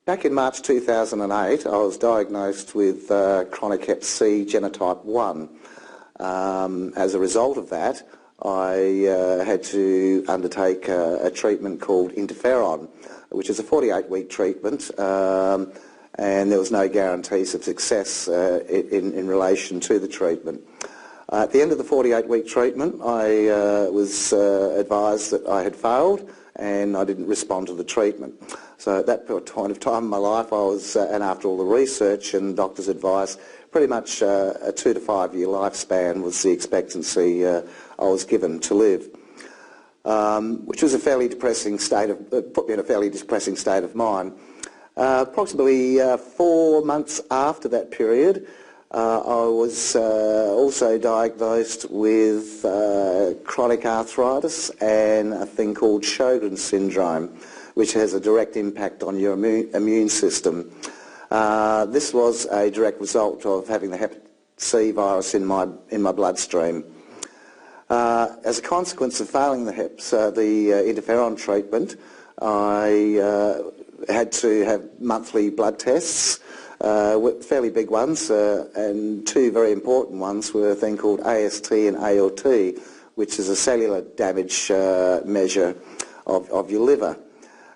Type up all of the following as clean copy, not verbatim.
Back in March 2008, I was diagnosed with chronic hep C genotype 1. As a result of that, I had to undertake a treatment called interferon, which is a 48-week treatment, and there was no guarantees of success in relation to the treatment. At the end of the 48-week treatment, I was advised that I had failed and I didn't respond to the treatment. So at that point of time in my life, I was, and after all the research and doctor's advice, pretty much a 2 to 5 year lifespan was the expectancy I was given to live, which was a fairly depressing state of, put me in a fairly depressing state of mind. Approximately 4 months after that period, I was also diagnosed with chronic arthritis and a thing called Sjogren's syndrome, which has a direct impact on your immune system. This was a direct result of having the hep C virus in my bloodstream. As a consequence of failing the interferon treatment, I had to have monthly blood tests, fairly big ones, and two very important ones were a thing called AST and ALT, which is a cellular damage measure of your liver.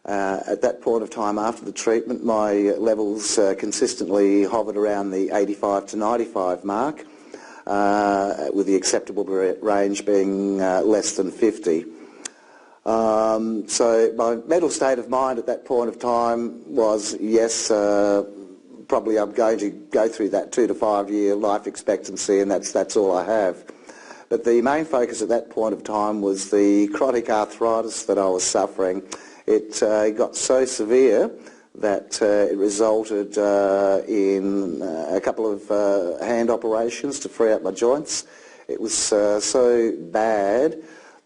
At that point of time after the treatment, my levels consistently hovered around the 85 to 95 mark, with the acceptable range being less than 50. So my mental state of mind at that point of time was, yes, probably I'm going to go through that 2 to 5 year life expectancy, and that's all I have. But the main focus at that point of time was the chronic arthritis that I was suffering. It got so severe that it resulted in a couple of hand operations to free up my joints. It was so bad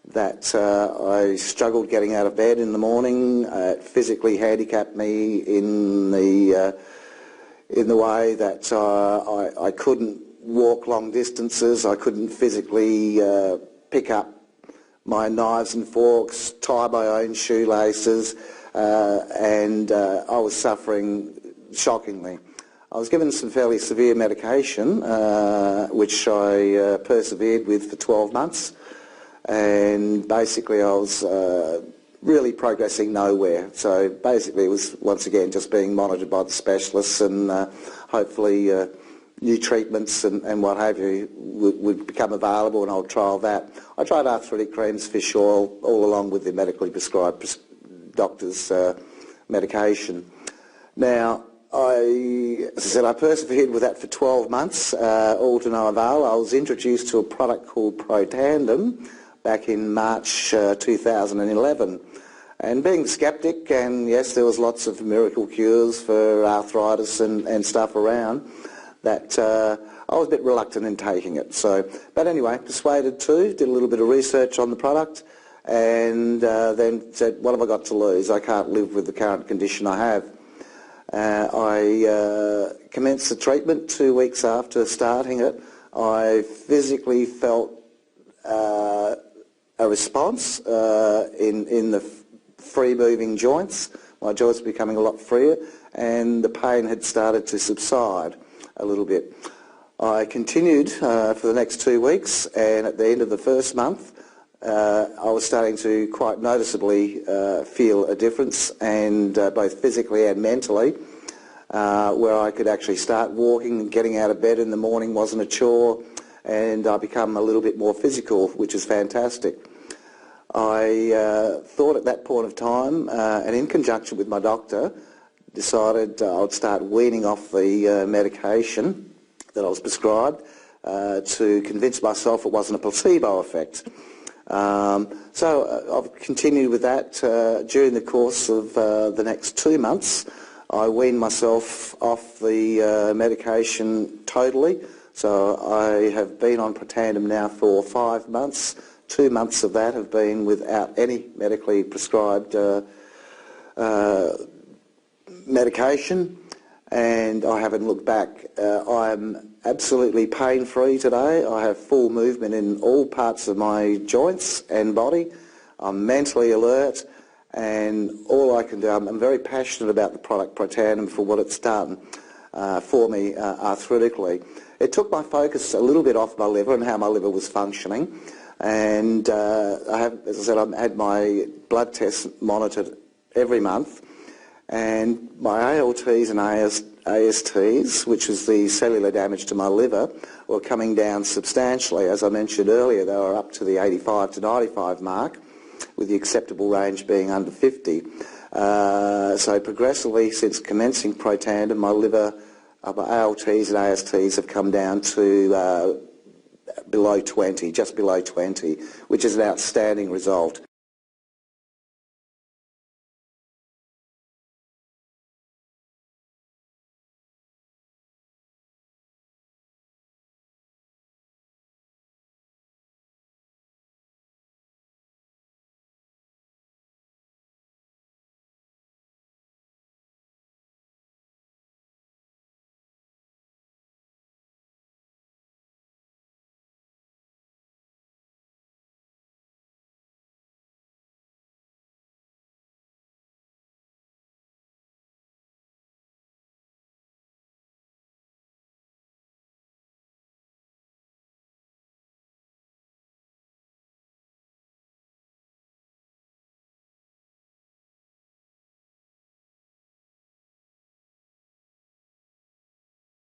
that I struggled getting out of bed in the morning. It physically handicapped me in the way that I couldn't walk long distances. I couldn't physically pick up my knives and forks, tie my own shoelaces, and I was suffering shockingly. I was given some fairly severe medication, which I persevered with for 12 months, and basically I was really progressing nowhere. So basically it was once again just being monitored by the specialists, and hopefully new treatments and what have you would become available, and I'll trial that. I tried arthritic creams, fish oil, all along with the medically prescribed doctor's medication. Now, as I said, I persevered with that for 12 months, all to no avail. I was introduced to a product called Protandim back in March 2011. And being a sceptic, and yes, there was lots of miracle cures for arthritis and stuff around, that I was a bit reluctant in taking it. So, but anyway, persuaded to, did a little bit of research on the product, and then said, what have I got to lose? I can't live with the current condition I have. I commenced the treatment 2 weeks after starting it. I physically felt a response in the free-moving joints. My joints were becoming a lot freer, and the pain had started to subside a little bit. I continued for the next 2 weeks, and at the end of the first month I was starting to quite noticeably feel a difference, and both physically and mentally, where I could actually start walking, and getting out of bed in the morning wasn't a chore, and I become a little bit more physical, which is fantastic. I thought at that point of time, and in conjunction with my doctor, decided I'd start weaning off the medication that I was prescribed to convince myself it wasn't a placebo effect. So I've continued with that during the course of the next 2 months. I weaned myself off the medication totally. So I have been on Protandim now for 5 months. 2 months of that have been without any medically prescribed medication, and I haven't looked back. I'm absolutely pain-free today. I have full movement in all parts of my joints and body. I'm mentally alert, and all I can do, I'm very passionate about the product Protandim for what it's done for me arthritically. It took my focus a little bit off my liver and how my liver was functioning, and I have, as I said, I had my blood tests monitored every month, and my ALTs and ASTs, which is the cellular damage to my liver, were coming down substantially. As I mentioned earlier, they were up to the 85 to 95 mark, with the acceptable range being under 50. So progressively, since commencing Protandim, my liver, my ALTs and ASTs have come down to below 20, just below 20, which is an outstanding result.